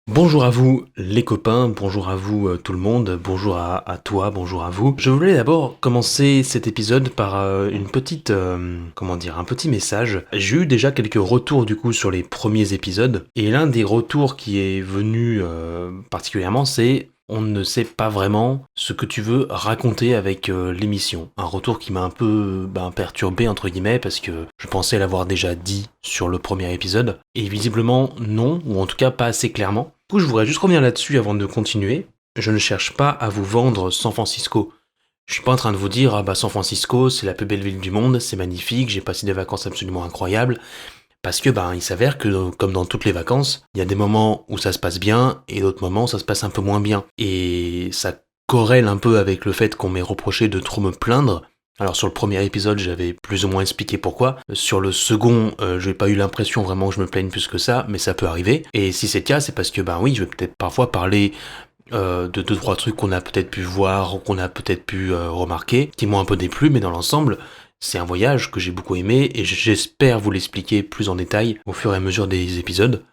Bonjour à vous les copains, bonjour à vous tout le monde, bonjour à toi, bonjour à vous. Je voulais d'abord commencer cet épisode par une petite, un petit message. J'ai eu déjà quelques retours du coup sur les premiers épisodes, et l'un des retours qui est venu particulièrement, c'est on ne sait pas vraiment ce que tu veux raconter avec l'émission. Un retour qui m'a un peu perturbé entre guillemets parce que je pensais l'avoir déjà dit sur le premier épisode et visiblement non, ou en tout cas pas assez clairement. Du coup, je voudrais juste revenir là-dessus avant de continuer. Je ne cherche pas à vous vendre San Francisco. Je suis pas en train de vous dire ah bah San Francisco c'est la plus belle ville du monde, c'est magnifique, j'ai passé des vacances absolument incroyables. Parce que il s'avère que comme dans toutes les vacances, il y a des moments où ça se passe bien et d'autres moments où ça se passe un peu moins bien. Et ça corrèle un peu avec le fait qu'on m'ait reproché de trop me plaindre. Alors sur le premier épisode, j'avais plus ou moins expliqué pourquoi. Sur le second, j'ai pas eu l'impression vraiment que je me plaigne plus que ça, mais ça peut arriver. Et si c'est le cas, c'est parce que oui, je vais peut-être parfois parler de deux trois trucs qu'on a peut-être pu voir ou qu'on a peut-être pu remarquer, qui m'ont un peu déplu, mais dans l'ensemble, c'est un voyage que j'ai beaucoup aimé et j'espère vous l'expliquer plus en détail au fur et à mesure des épisodes.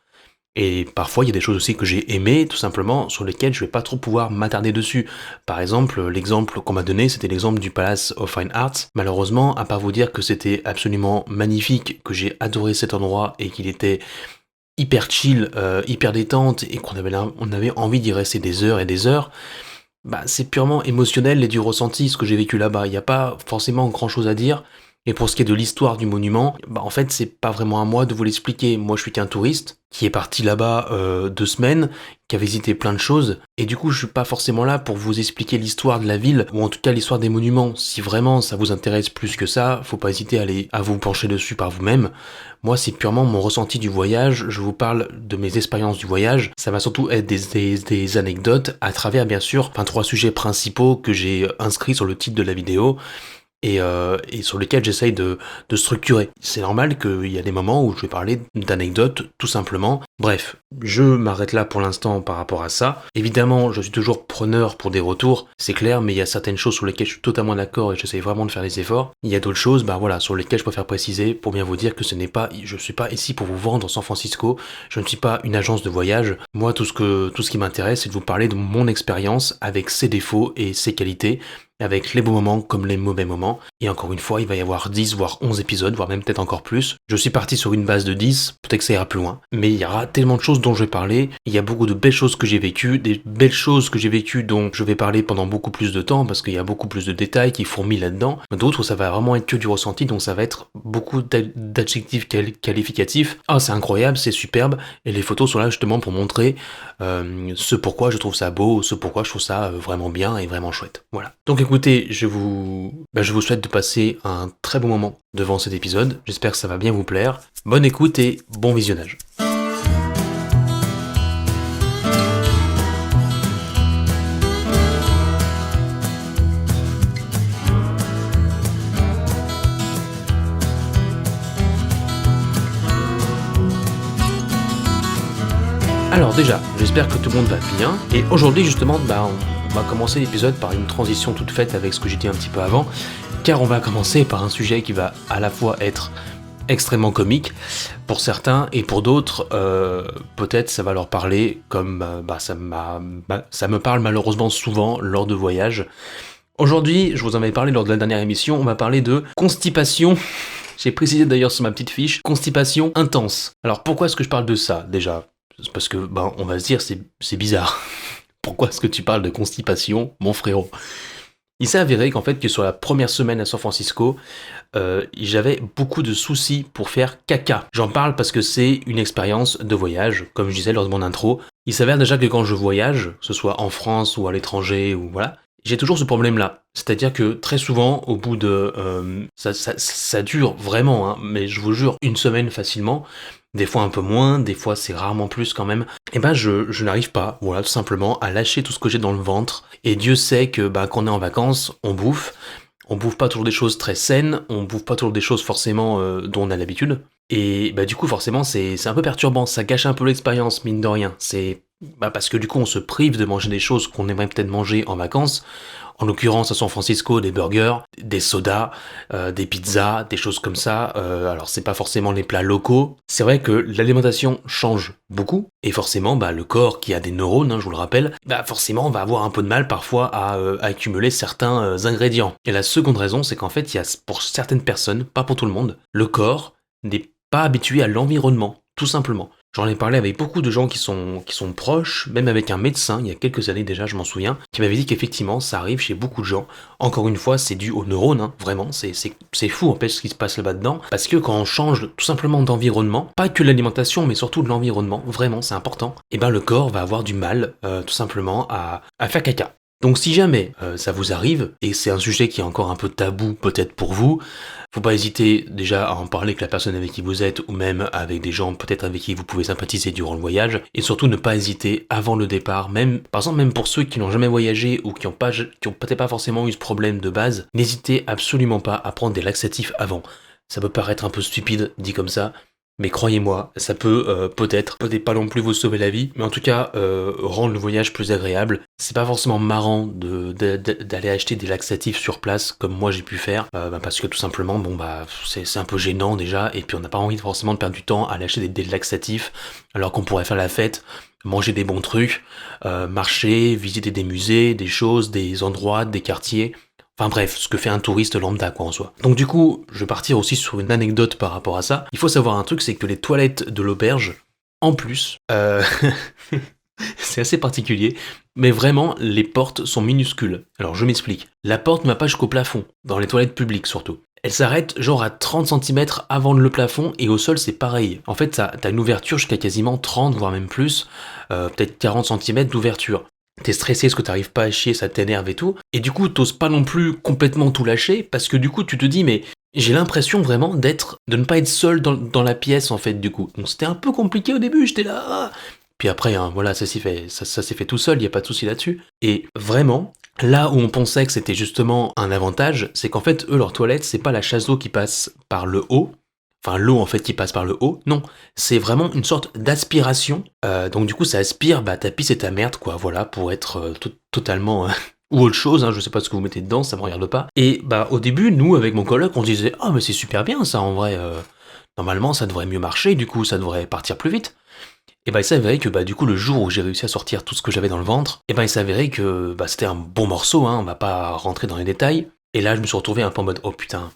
Et parfois, il y a des choses aussi que j'ai aimées, tout simplement, sur lesquelles je vais pas trop pouvoir m'attarder dessus. Par exemple, l'exemple qu'on m'a donné, c'était l'exemple du Palace of Fine Arts. Malheureusement, à part vous dire que c'était absolument magnifique, que j'ai adoré cet endroit et qu'il était hyper chill, hyper détente et on avait envie d'y rester des heures et des heures, c'est purement émotionnel et du ressenti ce que j'ai vécu là-bas. Il n'y a pas forcément grand-chose à dire. Et pour ce qui est de l'histoire du monument, en fait, c'est pas vraiment à moi de vous l'expliquer. Moi, je suis qu'un touriste qui est parti là-bas 2 semaines, qui a visité plein de choses, et du coup, je suis pas forcément là pour vous expliquer l'histoire de la ville, ou en tout cas l'histoire des monuments. Si vraiment ça vous intéresse plus que ça, faut pas hésiter à vous pencher dessus par vous-même. Moi, c'est purement mon ressenti du voyage. Je vous parle de mes expériences du voyage. Ça va surtout être des anecdotes à travers, bien sûr, 3 sujets principaux que j'ai inscrits sur le titre de la vidéo et sur lesquels j'essaye de structurer. C'est normal qu'il y a des moments où je vais parler d'anecdotes, tout simplement. Bref, je m'arrête là pour l'instant par rapport à ça. Évidemment, je suis toujours preneur pour des retours, c'est clair, mais il y a certaines choses sur lesquelles je suis totalement d'accord et j'essaie vraiment de faire des efforts. Il y a d'autres choses, sur lesquelles je préfère préciser pour bien vous dire que je suis pas ici pour vous vendre San Francisco, je ne suis pas une agence de voyage. Moi, tout ce qui m'intéresse, c'est de vous parler de mon expérience avec ses défauts et ses qualités, avec les beaux moments comme les mauvais moments. Et encore une fois, il va y avoir 10 voire 11 épisodes, voire même peut-être encore plus. Je suis parti sur une base de 10, peut-être que ça ira plus loin. Mais il y aura tellement de choses dont je vais parler. Il y a beaucoup de belles choses que j'ai vécues, des belles choses que j'ai vécues dont je vais parler pendant beaucoup plus de temps parce qu'il y a beaucoup plus de détails qui fourmillent là-dedans. D'autres, ça va vraiment être que du ressenti, donc ça va être beaucoup d'adjectifs qualificatifs. Ah, c'est incroyable, c'est superbe. Et les photos sont là justement pour montrer ce pourquoi je trouve ça beau, ce pourquoi je trouve ça vraiment bien et vraiment chouette. Voilà. Donc écoutez, je vous souhaite de passer un très bon moment devant cet épisode. J'espère que ça va bien vous plaire. Bonne écoute et bon visionnage. Alors déjà, j'espère que tout le monde va bien. Et aujourd'hui justement, on va commencer l'épisode par une transition toute faite avec ce que j'ai dit un petit peu avant, car on va commencer par un sujet qui va à la fois être extrêmement comique pour certains et pour d'autres, peut-être ça va leur parler comme ça me parle malheureusement souvent lors de voyages. Aujourd'hui, je vous en avais parlé lors de la dernière émission, on va parler de constipation. J'ai précisé d'ailleurs sur ma petite fiche, constipation intense. Alors pourquoi est-ce que je parle de ça déjà ? C'est parce que, on va se dire, c'est bizarre. Pourquoi est-ce que tu parles de constipation, mon frérot ? Il s'est avéré qu'en fait, que sur la première semaine à San Francisco, j'avais beaucoup de soucis pour faire caca. J'en parle parce que c'est une expérience de voyage, comme je disais lors de mon intro. Il s'avère déjà que quand je voyage, que ce soit en France ou à l'étranger, ou voilà, j'ai toujours ce problème-là. C'est-à-dire que très souvent, au bout de... ça dure vraiment, hein, mais je vous jure, une semaine facilement. Des fois un peu moins, des fois c'est rarement plus quand même. Et je n'arrive pas, voilà, tout simplement, à lâcher tout ce que j'ai dans le ventre. Et Dieu sait que quand on est en vacances, on bouffe. On bouffe pas toujours des choses très saines, on bouffe pas toujours des choses forcément dont on a l'habitude. Et du coup forcément c'est un peu perturbant, ça gâche un peu l'expérience, mine de rien. C'est Bah, parce que du coup, on se prive de manger des choses qu'on aimerait peut-être manger en vacances. En l'occurrence, à San Francisco, des burgers, des sodas, des pizzas, des choses comme ça. Alors, c'est pas forcément les plats locaux. C'est vrai que l'alimentation change beaucoup. Et forcément, bah, le corps qui a des neurones, hein, je vous le rappelle, bah, forcément, va avoir un peu de mal parfois à accumuler certains ingrédients. Et la seconde raison, c'est qu'en fait, il y a pour certaines personnes, pas pour tout le monde, le corps n'est pas habitué à l'environnement, tout simplement. J'en ai parlé avec beaucoup de gens qui sont proches, même avec un médecin, il y a quelques années déjà, je m'en souviens, qui m'avait dit qu'effectivement, ça arrive chez beaucoup de gens. Encore une fois, c'est dû aux neurones, hein, vraiment, c'est fou en fait ce qui se passe là-bas dedans, parce que quand on change tout simplement d'environnement, pas que l'alimentation, mais surtout de l'environnement, vraiment, c'est important, et ben le corps va avoir du mal, tout simplement, à faire caca. Donc si jamais ça vous arrive, et c'est un sujet qui est encore un peu tabou peut-être pour vous, faut pas hésiter déjà à en parler avec la personne avec qui vous êtes, ou même avec des gens peut-être avec qui vous pouvez sympathiser durant le voyage, et surtout ne pas hésiter avant le départ, même, par exemple même pour ceux qui n'ont jamais voyagé, ou qui ont peut-être pas forcément eu ce problème de base, n'hésitez absolument pas à prendre des laxatifs avant. Ça peut paraître un peu stupide dit comme ça, mais croyez-moi, ça peut peut-être pas non plus vous sauver la vie, mais en tout cas rendre le voyage plus agréable. C'est pas forcément marrant d'aller acheter des laxatifs sur place comme moi j'ai pu faire, parce que tout simplement bon bah c'est un peu gênant déjà, et puis on n'a pas envie forcément de perdre du temps à aller acheter des laxatifs alors qu'on pourrait faire la fête, manger des bons trucs, marcher, visiter des musées, des choses, des endroits, des quartiers. Enfin bref, ce que fait un touriste lambda quoi en soi. Donc du coup, je vais partir aussi sur une anecdote par rapport à ça. Il faut savoir un truc, c'est que les toilettes de l'auberge, en plus, c'est assez particulier, mais vraiment, les portes sont minuscules. Alors je m'explique. La porte ne va pas jusqu'au plafond, dans les toilettes publiques surtout. Elle s'arrête genre à 30 centimètres avant le plafond, et au sol c'est pareil. En fait, t'as une ouverture jusqu'à quasiment 30, voire même plus, peut-être 40 centimètres d'ouverture. T'es stressé parce que t'arrives pas à chier, ça t'énerve et tout. Et du coup, t'oses pas non plus complètement tout lâcher, parce que du coup, tu te dis, mais j'ai l'impression vraiment de ne pas être seul dans la pièce, en fait, du coup. Donc c'était un peu compliqué au début, j'étais là. Puis après, hein, voilà, ça s'est fait tout seul, y a pas de souci là-dessus. Et vraiment, là où on pensait que c'était justement un avantage, c'est qu'en fait, eux, leur toilette, c'est pas la chasse d'eau qui passe par le haut, enfin l'eau en fait qui passe par le haut, non, c'est vraiment une sorte d'aspiration, donc du coup ça aspire bah, ta pisse et ta merde quoi, voilà, pour être totalement... ou autre chose, hein, je sais pas ce que vous mettez dedans, ça me regarde pas. Et bah au début, nous avec mon coloc, on se disait ah mais c'est super bien ça en vrai, normalement ça devrait mieux marcher, du coup ça devrait partir plus vite. Et bah il s'avérait que bah du coup le jour où j'ai réussi à sortir tout ce que j'avais dans le ventre, et bah il s'avérait que bah c'était un bon morceau, hein, on va pas rentrer dans les détails. Et là je me suis retrouvé un peu en mode oh putain,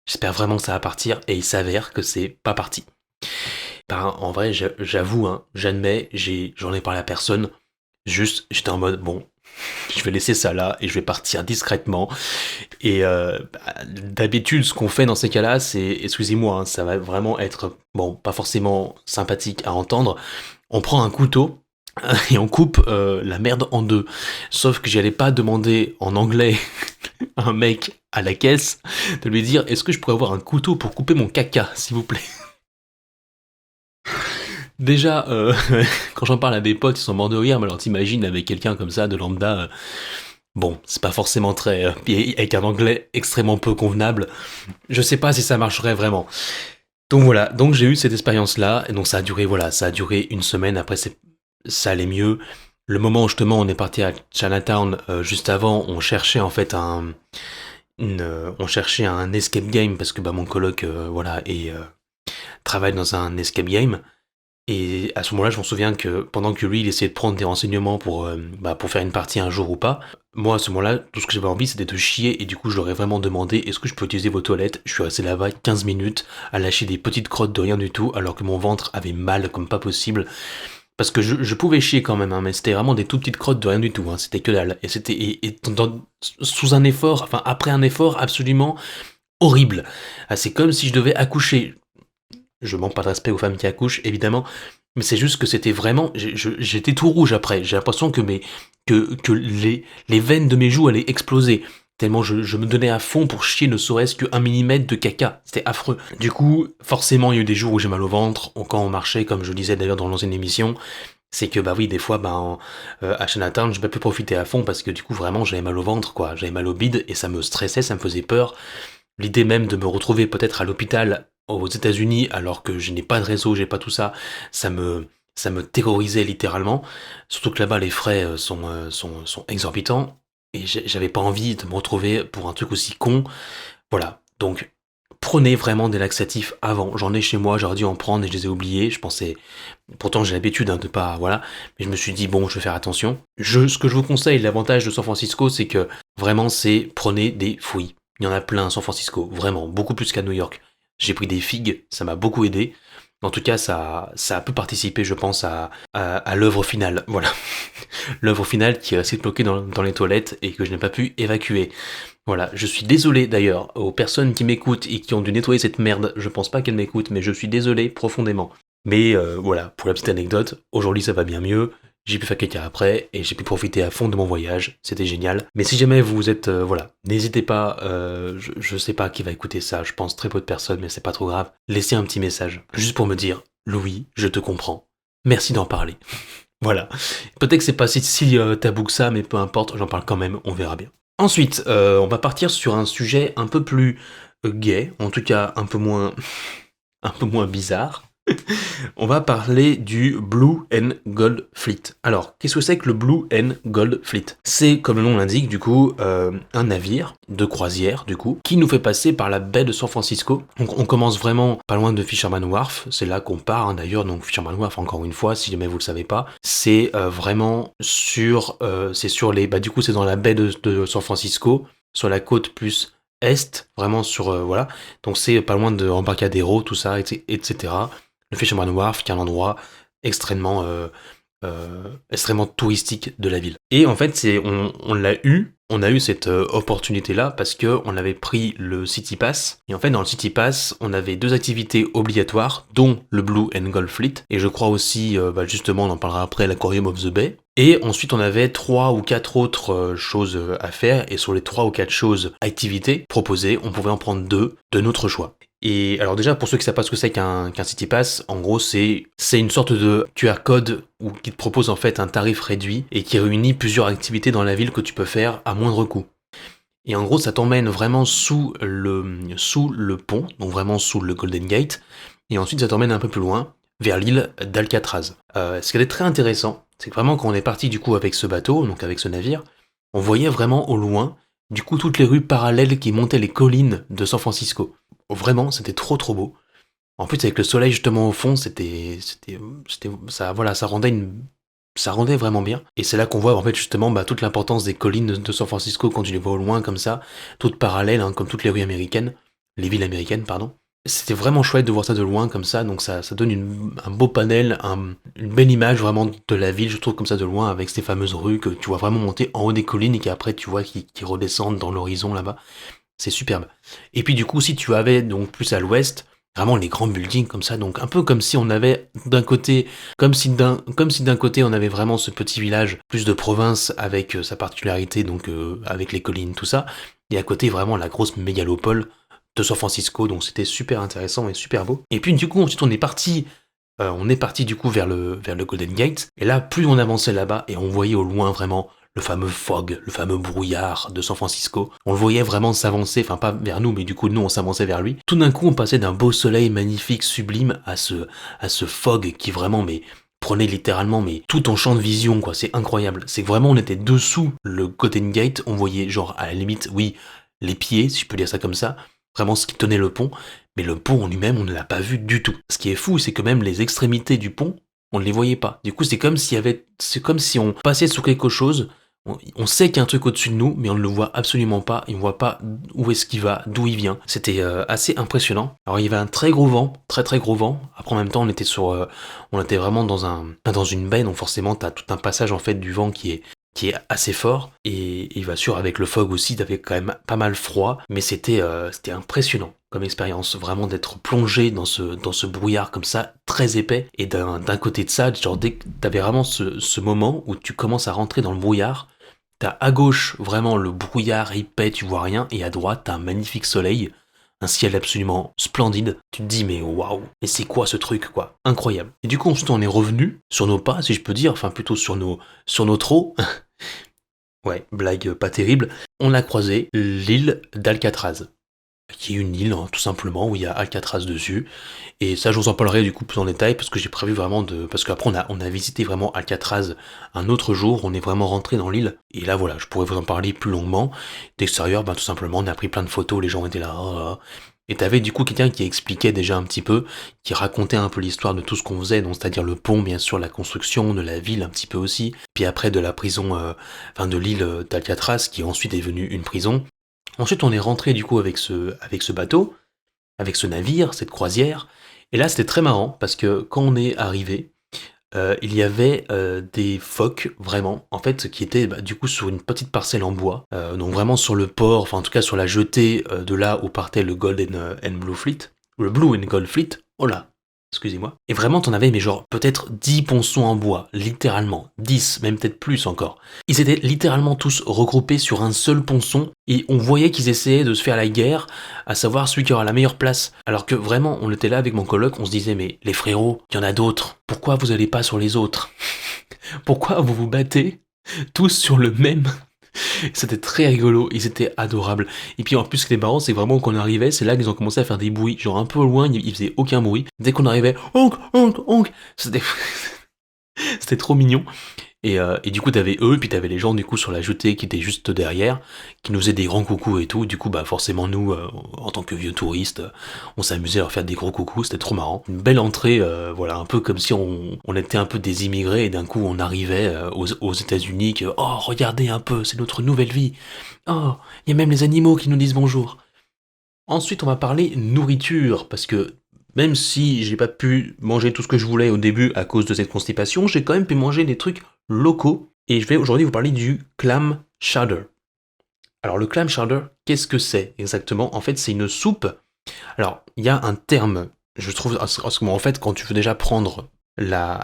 j'espère vraiment que ça va partir, et il s'avère que c'est pas parti. Ben, en vrai, j'avoue, hein, j'admets, j'en ai parlé à personne, juste, j'étais en mode, bon, je vais laisser ça là, et je vais partir discrètement. Et bah, d'habitude, ce qu'on fait dans ces cas-là, c'est, excusez-moi, hein, ça va vraiment être, bon, pas forcément sympathique à entendre, on prend un couteau, et on coupe la merde en deux. Sauf que j'allais pas demander en anglais à un mec à la caisse de lui dire est-ce que je pourrais avoir un couteau pour couper mon caca, s'il vous plaît. Déjà, quand j'en parle à des potes, ils sont morts de rire, mais alors t'imagines avec quelqu'un comme ça, de lambda, bon, c'est pas forcément très... avec un anglais extrêmement peu convenable, je sais pas si ça marcherait vraiment. Donc voilà, donc j'ai eu cette expérience-là, et donc ça a duré, voilà, ça a duré une semaine, après ça allait mieux. Le moment où justement on est parti à Chinatown, juste avant, on cherchait en fait on cherchait un escape game, parce que bah, mon coloc, voilà, travaille dans un escape game. Et à ce moment-là, je me souviens que pendant que lui, il essayait de prendre des renseignements pour faire une partie un jour ou pas, moi, à ce moment-là, tout ce que j'avais envie, c'était de chier, et du coup, je leur ai vraiment demandé, est-ce que je peux utiliser vos toilettes? Je suis resté là-bas 15 minutes, à lâcher des petites crottes de rien du tout, alors que mon ventre avait mal comme pas possible. Parce que je pouvais chier quand même, hein, mais c'était vraiment des tout petites crottes de rien du tout, hein, c'était que dalle. Et c'était sous un effort, enfin après un effort absolument horrible. Ah, c'est comme si je devais accoucher. Je manque pas de respect aux femmes qui accouchent, évidemment, mais c'est juste que c'était vraiment... J'étais tout rouge après, j'ai l'impression que les veines de mes joues allaient exploser, tellement je me donnais à fond pour chier ne serait-ce qu'un millimètre de caca, c'était affreux. Du coup, forcément, il y a eu des jours où j'ai mal au ventre, quand on marchait, comme je le disais d'ailleurs dans l'ancienne émission, c'est que bah oui, des fois, à Chinatown, j'ai pas pu profiter à fond, parce que du coup, vraiment, j'avais mal au ventre, quoi, j'avais mal au bide, et ça me stressait, ça me faisait peur. L'idée même de me retrouver peut-être à l'hôpital aux États-Unis alors que je n'ai pas de réseau, j'ai pas tout ça, ça me ça me terrorisait littéralement. Surtout que là-bas, les frais sont exorbitants. Et j'avais pas envie de me retrouver pour un truc aussi con. Voilà. Donc, prenez vraiment des laxatifs avant. J'en ai chez moi, j'aurais dû en prendre et je les ai oubliés. Je pensais. Pourtant, j'ai l'habitude de pas. Voilà. Mais je me suis dit, bon, je vais faire attention. Ce que je vous conseille, l'avantage de San Francisco, c'est que vraiment, c'est prenez des fruits. Il y en a plein à San Francisco. Vraiment. Beaucoup plus qu'à New York. J'ai pris des figues. Ça m'a beaucoup aidé. En tout cas, ça a pu participer, je pense, à l'œuvre finale. Voilà. L'œuvre finale qui est restée bloquée dans les toilettes et que je n'ai pas pu évacuer. Voilà, je suis désolé d'ailleurs aux personnes qui m'écoutent et qui ont dû nettoyer cette merde. Je pense pas qu'elles m'écoutent, mais je suis désolé profondément. Mais voilà, pour la petite anecdote, aujourd'hui ça va bien mieux. J'ai pu faire caca après et j'ai pu profiter à fond de mon voyage. C'était génial. Mais si jamais vous êtes, voilà, n'hésitez pas. Je sais pas qui va écouter ça. Je pense très peu de personnes, mais c'est pas trop grave. Laissez un petit message, juste pour me dire, Louis, je te comprends. Merci d'en parler. Voilà. Peut-être que c'est pas si tabou que ça, mais peu importe, j'en parle quand même. On verra bien. Ensuite, on va partir sur un sujet un peu plus gai, en tout cas un peu moins, un peu moins bizarre. On va parler du Blue and Gold Fleet. Alors, qu'est-ce que c'est que le Blue and Gold Fleet? C'est, comme le nom l'indique, du coup, un navire de croisière, du coup, qui nous fait passer par la baie de San Francisco. Donc, on commence vraiment pas loin de Fisherman Wharf. C'est là qu'on part, hein, d'ailleurs. Donc, Fisherman Wharf, encore une fois, si jamais vous le savez pas, c'est vraiment c'est sur les, du coup, c'est dans la baie de San Francisco, sur la côte plus est, vraiment sur, voilà. Donc, c'est pas loin de Embarcadero, tout ça, etc. Le Fisherman Wharf, qui est un endroit extrêmement, extrêmement touristique de la ville. Et en fait, on a eu cette opportunité-là parce que on avait pris le City Pass. Et en fait, dans le City Pass, on avait 2 activités obligatoires, dont le Blue and Gold Fleet. Et je crois aussi, justement, on en parlera après, l'Aquarium of the Bay. Et ensuite, on avait 3 ou 4 autres choses à faire. Et sur les 3 ou 4 choses, activités proposées, on pouvait en prendre 2 de notre choix. Et alors déjà, pour ceux qui ne savent pas ce que c'est qu'un City Pass, en gros, c'est une sorte de QR code qui te propose en fait un tarif réduit et qui réunit plusieurs activités dans la ville que tu peux faire à moindre coût. Et en gros, ça t'emmène vraiment sous le pont, donc vraiment sous le Golden Gate, et ensuite ça t'emmène un peu plus loin, vers l'île d'Alcatraz. Ce qui est très intéressant, c'est que vraiment quand on est parti du coup avec ce bateau, donc avec ce navire, on voyait vraiment au loin, du coup, toutes les rues parallèles qui montaient les collines de San Francisco. Vraiment, c'était trop beau. En plus, avec le soleil justement au fond, ça rendait vraiment bien. Et c'est là qu'on voit en fait justement toute l'importance des collines de San Francisco quand tu les vois au loin comme ça, toutes parallèles, hein, comme toutes les rues américaines, les villes américaines, pardon. C'était vraiment chouette de voir ça de loin comme ça, donc ça donne un beau panel, une belle image vraiment de la ville, je trouve comme ça de loin, avec ces fameuses rues que tu vois vraiment monter en haut des collines et qu'après tu vois qui redescendent dans l'horizon là-bas. C'est superbe. Et puis du coup, si tu avais donc plus à l'ouest, vraiment les grands buildings comme ça, donc un peu comme si on avait d'un côté, comme si d'un côté on avait vraiment ce petit village plus de province avec sa particularité, donc avec les collines, tout ça, et à côté vraiment la grosse mégalopole de San Francisco, donc c'était super intéressant et super beau. Et puis du coup ensuite on est parti du coup vers le Golden Gate, et là plus on avançait là-bas et on voyait au loin vraiment le fameux fog, le fameux brouillard de San Francisco. On le voyait vraiment s'avancer, enfin pas vers nous, mais du coup nous on s'avançait vers lui. Tout d'un coup on passait d'un beau soleil magnifique, sublime, à ce fog qui vraiment prenait littéralement tout ton champ de vision, quoi. C'est incroyable. C'est que vraiment on était dessous le Golden Gate, on voyait genre à la limite, oui, les pieds, si je peux dire ça comme ça, vraiment ce qui tenait le pont, mais le pont en lui-même on ne l'a pas vu du tout. Ce qui est fou, c'est que même les extrémités du pont, on ne les voyait pas. Du coup, c'est comme si on passait sous quelque chose. On sait qu'il y a un truc au-dessus de nous, mais on ne le voit absolument pas. Et on ne voit pas où est-ce qu'il va, d'où il vient. C'était assez impressionnant. Alors il y avait un très gros vent, très gros vent. Après en même temps, on était vraiment dans une baie, donc forcément, t'as tout un passage en fait du vent qui est assez fort, et il va sûr avec le fog aussi, t'avais quand même pas mal froid, mais c'était impressionnant comme expérience, vraiment d'être plongé dans ce brouillard comme ça, très épais, et d'un côté de ça, genre dès que t'avais vraiment ce moment où tu commences à rentrer dans le brouillard, t'as à gauche vraiment le brouillard épais, tu vois rien, et à droite t'as un magnifique soleil, un ciel absolument splendide. Tu te dis mais waouh, mais c'est quoi ce truc quoi, incroyable. Et du coup ensuite on est revenu sur nos pas, si je peux dire, enfin plutôt sur nos trot. Ouais, blague pas terrible. On a croisé l'île d'Alcatraz. qui est une île, hein, tout simplement, où il y a Alcatraz dessus. Et ça, je vous en parlerai du coup plus en détail, parce que j'ai prévu vraiment de... Parce qu'après, on a visité vraiment Alcatraz un autre jour, on est vraiment rentré dans l'île. Et là, voilà, je pourrais vous en parler plus longuement. D'extérieur, tout simplement, on a pris plein de photos, les gens étaient là, oh là là. Et t'avais du coup quelqu'un qui expliquait déjà un petit peu, qui racontait un peu l'histoire de tout ce qu'on faisait, donc c'est-à-dire le pont, bien sûr, la construction de la ville un petit peu aussi, puis après de la prison, de l'île d'Alcatraz, qui ensuite est devenue une prison. Ensuite, on est rentré du coup avec ce bateau, avec ce navire, cette croisière. Et là, c'était très marrant parce que quand on est arrivé, il y avait des phoques, vraiment, en fait, qui étaient du coup sur une petite parcelle en bois, donc vraiment sur le port, enfin en tout cas sur la jetée de là où partait le Golden and Blue Fleet, ou le Blue and Gold Fleet, oh là, excusez-moi. Et vraiment, t'en avais, mais genre, peut-être 10 ponçons en bois, littéralement, 10, même peut-être plus encore. Ils étaient littéralement tous regroupés sur un seul ponçon, et on voyait qu'ils essayaient de se faire la guerre, à savoir celui qui aura la meilleure place. Alors que vraiment, on était là avec mon coloc, on se disait, mais les frérots, il y en a d'autres, pourquoi vous allez pas sur les autres? Pourquoi vous vous battez tous sur le même? C'était très rigolo, ils étaient adorables. Et puis en plus, ce qui était marrant, c'est vraiment quand on arrivait, c'est là qu'ils ont commencé à faire des bruits. Genre un peu loin, ils faisaient aucun bruit. Dès qu'on arrivait, onk, onk, onk, c'était c'était trop mignon. Et du coup, t'avais eux, puis t'avais les gens du coup sur la jetée qui étaient juste derrière, qui nous faisaient des grands coucous et tout. Du coup, forcément, nous, en tant que vieux touristes, on s'amusait à leur faire des gros coucous, c'était trop marrant. Une belle entrée, voilà, un peu comme si on était un peu des immigrés et d'un coup on arrivait aux États-Unis, que oh, regardez un peu, c'est notre nouvelle vie. Oh, il y a même les animaux qui nous disent bonjour. Ensuite, on va parler nourriture, parce que même si j'ai pas pu manger tout ce que je voulais au début à cause de cette constipation, j'ai quand même pu manger des trucs locaux. Et je vais aujourd'hui vous parler du clam chowder. Alors le clam chowder, qu'est-ce que c'est exactement? En fait, c'est une soupe. Alors, il y a un terme, je trouve, en fait, quand tu veux déjà prendre la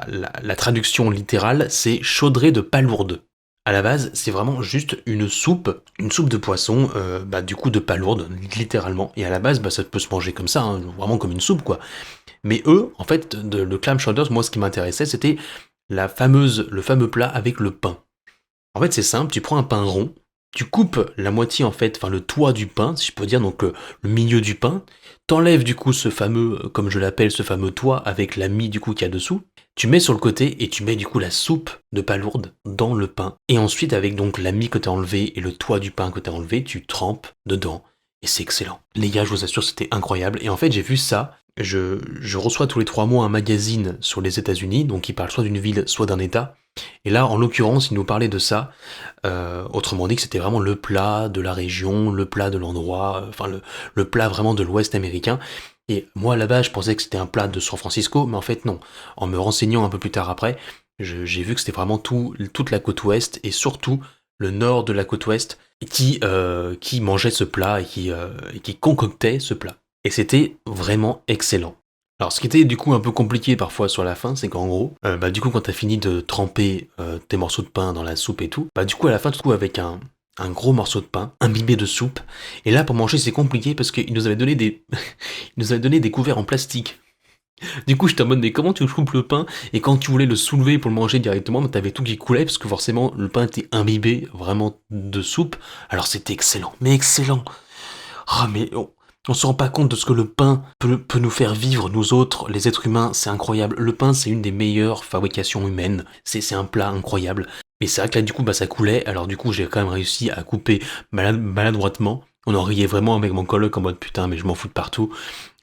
traduction littérale, c'est chaudrée de palourde. À la base, c'est vraiment juste une soupe de poisson, du coup de palourde, littéralement. Et à la base, ça peut se manger comme ça, hein, vraiment comme une soupe, quoi. Mais eux, en fait, le clam chowder, moi, ce qui m'intéressait, c'était le fameux plat avec le pain. En fait, c'est simple, tu prends un pain rond, tu coupes la moitié, en fait, enfin le toit du pain, si je peux dire, donc le milieu du pain, t'enlèves du coup ce fameux, comme je l'appelle, ce fameux toit avec la mie du coup qu'il y a dessous, tu mets sur le côté et tu mets du coup la soupe de palourde dans le pain. Et ensuite, avec donc la mie que t'as enlevé et le toit du pain que t'as enlevé, tu trempes dedans. Et c'est excellent. Les gars, je vous assure, c'était incroyable. Et en fait, j'ai vu ça. Je reçois tous les 3 mois un magazine sur les États-Unis, donc qui parle soit d'une ville, soit d'un État. Et là, en l'occurrence, il nous parlait de ça. Autrement dit, que c'était vraiment le plat de la région, le plat de l'endroit, enfin le plat vraiment de l'Ouest américain. Et moi, là-bas, je pensais que c'était un plat de San Francisco, mais en fait, non. En me renseignant un peu plus tard après, j'ai vu que c'était vraiment toute la côte ouest, et surtout le nord de la côte ouest, qui mangeait ce plat et qui concoctait ce plat. Et c'était vraiment excellent. Alors, ce qui était du coup un peu compliqué parfois sur la fin, c'est qu'en gros, du coup, quand t'as fini de tremper tes morceaux de pain dans la soupe et tout, du coup, à la fin, tu te trouves avec un gros morceau de pain, imbibé de soupe. Et là, pour manger, c'est compliqué parce qu'ils nous avaient donné ils nous avaient donné des couverts en plastique. Du coup, je t'en mode, mais comment tu coupes le pain? Et quand tu voulais le soulever pour le manger directement, t'avais tout qui coulait parce que forcément, le pain était imbibé vraiment de soupe. Alors, c'était excellent, mais excellent. Ah, mais on se rend pas compte de ce que le pain peut nous faire vivre, nous autres, les êtres humains, c'est incroyable. Le pain, c'est une des meilleures fabrications humaines. C'est un plat incroyable. Et c'est vrai que là, du coup, ça coulait. Alors, du coup, j'ai quand même réussi à couper maladroitement. On en riait vraiment avec mon coloc en mode putain, mais je m'en fous de partout.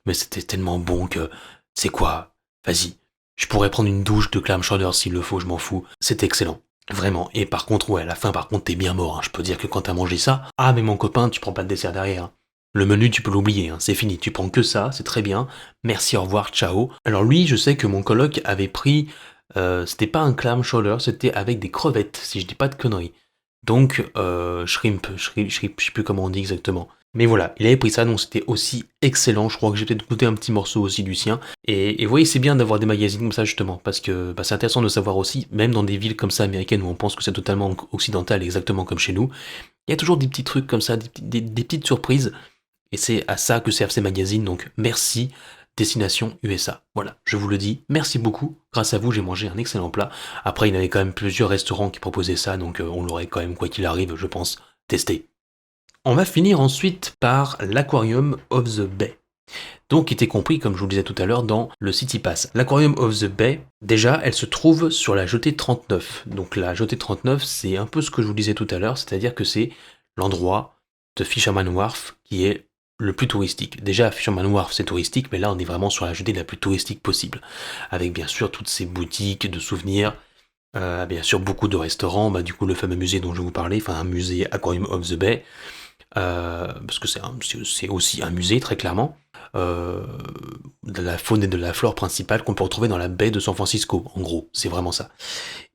Mais c'était tellement bon que, c'est quoi? Vas-y. Je pourrais prendre une douche de clam chowder s'il le faut, je m'en fous. C'est excellent. Vraiment. Et par contre, ouais, à la fin, par contre, t'es bien mort. Hein. Je peux dire que quand t'as mangé ça, ah, mais mon copain, tu prends pas de dessert derrière. Le menu, tu peux l'oublier, hein, c'est fini, tu prends que ça, c'est très bien. Merci, au revoir, ciao. Alors lui, je sais que mon coloc avait pris, c'était pas un clam chowder, c'était avec des crevettes, si je dis pas de conneries. Donc, shrimp, je sais plus comment on dit exactement. Mais voilà, il avait pris ça, donc c'était aussi excellent. Je crois que j'ai peut-être goûté un petit morceau aussi du sien. Et vous voyez, c'est bien d'avoir des magazines comme ça, justement, parce que c'est intéressant de savoir aussi, même dans des villes comme ça américaines où on pense que c'est totalement occidental, exactement comme chez nous, il y a toujours des petits trucs comme ça, des petites surprises. Et c'est à ça que servent ces magazines, donc merci Destination USA. Voilà, je vous le dis, merci beaucoup. Grâce à vous, j'ai mangé un excellent plat. Après, il y avait quand même plusieurs restaurants qui proposaient ça, donc on l'aurait quand même, quoi qu'il arrive, je pense, testé. On va finir ensuite par l'Aquarium of the Bay. Donc, qui était compris, comme je vous le disais tout à l'heure, dans le City Pass. L'Aquarium of the Bay, déjà, elle se trouve sur la jetée 39. Donc, la jetée 39, c'est un peu ce que je vous disais tout à l'heure, c'est-à-dire que c'est l'endroit de Fisherman Wharf qui est le plus touristique. Déjà, Fisherman Wharf, c'est touristique, mais là, on est vraiment sur la jetée la plus touristique possible. Avec, bien sûr, toutes ces boutiques de souvenirs, bien sûr, beaucoup de restaurants, du coup, le fameux musée dont je vous parlais, enfin, un musée Aquarium of the Bay, parce que c'est aussi un musée, très clairement, de la faune et de la flore principale qu'on peut retrouver dans la baie de San Francisco, en gros, c'est vraiment ça.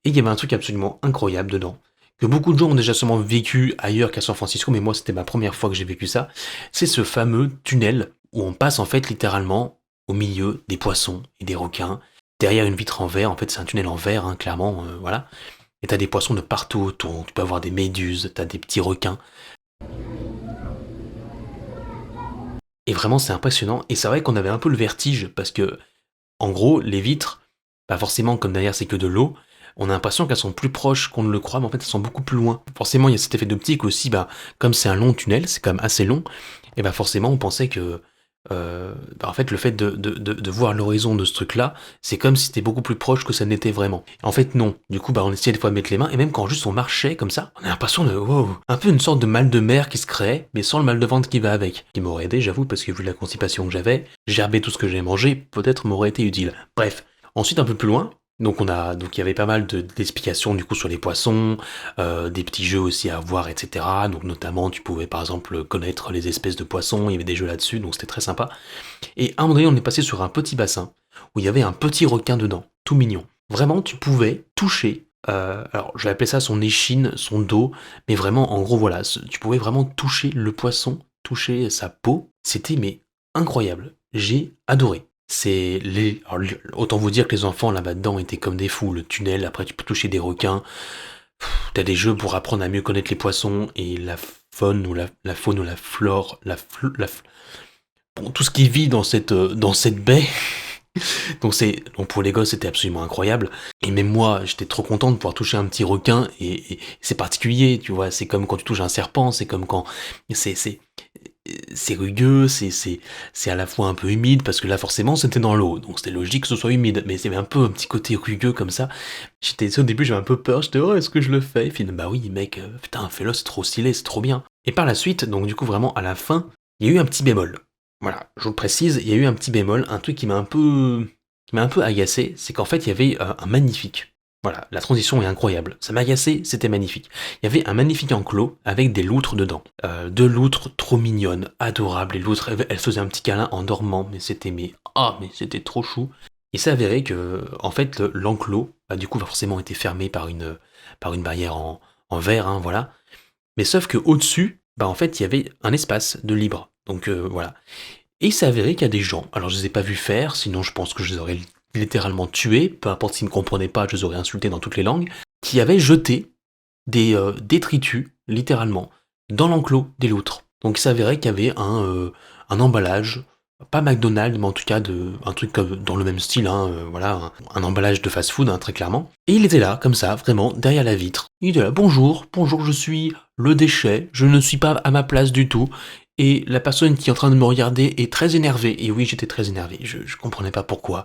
Et il y avait un truc absolument incroyable dedans, que beaucoup de gens ont déjà sûrement vécu ailleurs qu'à San Francisco, mais moi c'était ma première fois que j'ai vécu ça, c'est ce fameux tunnel où on passe en fait littéralement au milieu des poissons et des requins, derrière une vitre en verre, en fait c'est un tunnel en verre, hein, clairement, voilà, et t'as des poissons de partout autour, tu peux avoir des méduses, t'as des petits requins. Et vraiment, c'est impressionnant. Et c'est vrai qu'on avait un peu le vertige parce que, en gros, les vitres, pas forcément comme derrière c'est que de l'eau, on a l'impression qu'elles sont plus proches qu'on ne le croit, mais en fait elles sont beaucoup plus loin. Forcément, il y a cet effet d'optique aussi, comme c'est un long tunnel, c'est quand même assez long, et forcément on pensait que en fait, le fait de voir l'horizon de ce truc-là, c'est comme si c'était beaucoup plus proche que ça n'était vraiment. En fait, non. Du coup, on essayait des fois de mettre les mains, et même quand juste on marchait comme ça, on a l'impression de, wow, un peu une sorte de mal de mer qui se créait, mais sans le mal de ventre qui va avec. Qui m'aurait aidé, j'avoue, parce que vu la constipation que j'avais, gerber tout ce que j'ai mangé, peut-être m'aurait été utile. Bref. Ensuite, un peu plus loin, donc il y avait pas mal d'explications du coup sur les poissons, des petits jeux aussi à voir, etc. Donc notamment tu pouvais par exemple connaître les espèces de poissons, il y avait des jeux là-dessus, donc c'était très sympa. Et à un moment donné, on est passé sur un petit bassin où il y avait un petit requin dedans, tout mignon. Vraiment, tu pouvais toucher. Alors, je vais appeler ça son échine, son dos, mais vraiment, en gros, voilà, tu pouvais vraiment toucher le poisson, toucher sa peau. C'était mais incroyable. J'ai adoré. Autant vous dire que les enfants là-bas dedans étaient comme des fous. Le tunnel, après tu peux toucher des requins. T'as des jeux pour apprendre à mieux connaître les poissons et la faune ou la faune ou la flore, bon, tout ce qui vit dans cette baie. Donc pour les gosses c'était absolument incroyable. Et même moi j'étais trop content de pouvoir toucher un petit requin et c'est particulier, tu vois. C'est comme quand tu touches un serpent, c'est comme quand c'est rugueux, c'est à la fois un peu humide, parce que là forcément c'était dans l'eau, donc c'était logique que ce soit humide, mais c'est un peu un petit côté rugueux comme ça. Au début j'avais un peu peur, j'étais oh est-ce que je le fais? Et puis bah oui mec, putain fais-le, c'est trop stylé, c'est trop bien. Et par la suite, donc du coup vraiment à la fin, il y a eu un petit bémol. Voilà, je vous le précise, il y a eu un petit bémol, un truc qui m'a un peu agacé, c'est qu'en fait il y avait un magnifique. Voilà, la transition est incroyable. Ça m'a agacé, c'était magnifique. Il y avait un magnifique enclos avec des loutres dedans. Deux loutres trop mignonnes, adorables. Les loutres, elles faisaient un petit câlin en dormant, mais c'était trop chou. Il s'est avéré que, en fait, l'enclos, du coup, forcément été fermé par une barrière en verre, hein, voilà. Mais sauf que au-dessus, en fait, il y avait un espace de libre. Donc voilà. Et il s'est avéré qu'il y a des gens, alors je les ai pas vus faire, sinon je pense que je les aurais littéralement tués, peu importe s'ils ne comprenaient pas, je les aurais insultés dans toutes les langues, qui avaient jeté des détritus, littéralement, dans l'enclos des loutres. Donc il s'avérait qu'il y avait un emballage, pas McDonald's, mais en tout cas un truc dans le même style, hein, voilà, un emballage de fast-food, hein, très clairement. Et il était là, comme ça, vraiment, derrière la vitre. Il était là, bonjour, je suis le déchet, je ne suis pas à ma place du tout. Et la personne qui est en train de me regarder est très énervée. Et oui, j'étais très énervé. Je comprenais pas pourquoi.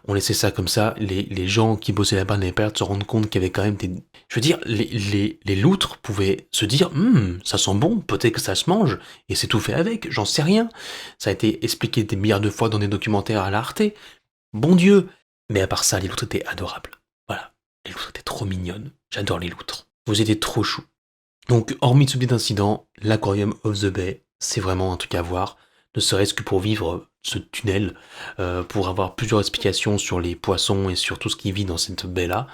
On laissait ça comme ça. Les gens qui bossaient là-bas n'avaient pas l'air de se rendre compte qu'il y avait quand même des... Je veux dire, les loutres pouvaient se dire ça sent bon, peut-être que ça se mange. Et c'est tout fait avec, j'en sais rien. Ça a été expliqué des milliards de fois dans des documentaires à l'Arte. Bon Dieu. Mais à part ça, les loutres étaient adorables. Voilà. Les loutres étaient trop mignonnes. J'adore les loutres. Vous étiez trop chou. Donc, hormis ce petit incident, l'Aquarium of the Bay, c'est vraiment un truc à voir, ne serait-ce que pour vivre ce tunnel, pour avoir plusieurs explications sur les poissons et sur tout ce qui vit dans cette baie-là,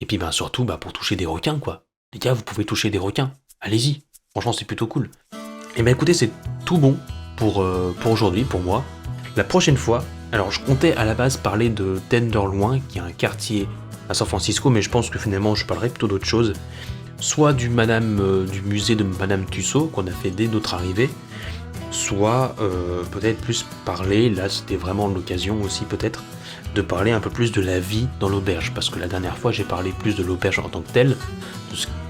et puis surtout pour toucher des requins, quoi. Les gars, vous pouvez toucher des requins, allez-y, franchement c'est plutôt cool. Et écoutez, c'est tout bon pour aujourd'hui, pour moi. La prochaine fois, alors je comptais à la base parler de Tenderloin, qui est un quartier à San Francisco, mais je pense que finalement je parlerai plutôt d'autre chose. Soit du musée de Madame Tussaud qu'on a fait dès notre arrivée, soit peut-être plus parler, là c'était vraiment l'occasion aussi peut-être, de parler un peu plus de la vie dans l'auberge, parce que la dernière fois j'ai parlé plus de l'auberge en tant que telle,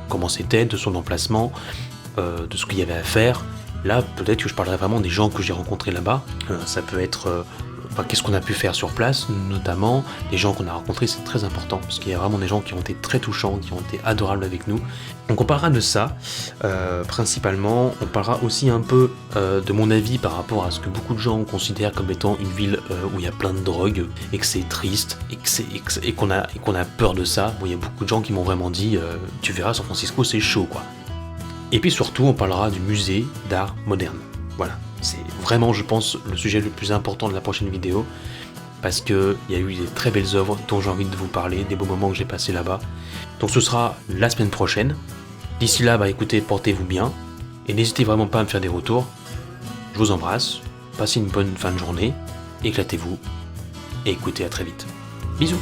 comment c'était, de son emplacement, de ce qu'il y avait à faire. Là, peut-être que je parlerai vraiment des gens que j'ai rencontrés là-bas. Ça peut être qu'est-ce qu'on a pu faire sur place, notamment des gens qu'on a rencontrés, c'est très important, parce qu'il y a vraiment des gens qui ont été très touchants, qui ont été adorables avec nous. Donc on parlera de ça, principalement. On parlera aussi un peu de mon avis par rapport à ce que beaucoup de gens considèrent comme étant une ville où il y a plein de drogue, et que c'est triste, et qu'on a peur de ça. Bon, il y a beaucoup de gens qui m'ont vraiment dit tu verras, San Francisco c'est chaud quoi. Et puis surtout, on parlera du musée d'art moderne. Voilà, c'est vraiment, je pense, le sujet le plus important de la prochaine vidéo, parce qu'il y a eu des très belles œuvres dont j'ai envie de vous parler, des beaux moments que j'ai passés là-bas. Donc ce sera la semaine prochaine. D'ici là, écoutez, portez-vous bien, et n'hésitez vraiment pas à me faire des retours. Je vous embrasse, passez une bonne fin de journée, éclatez-vous, et écoutez, à très vite. Bisous.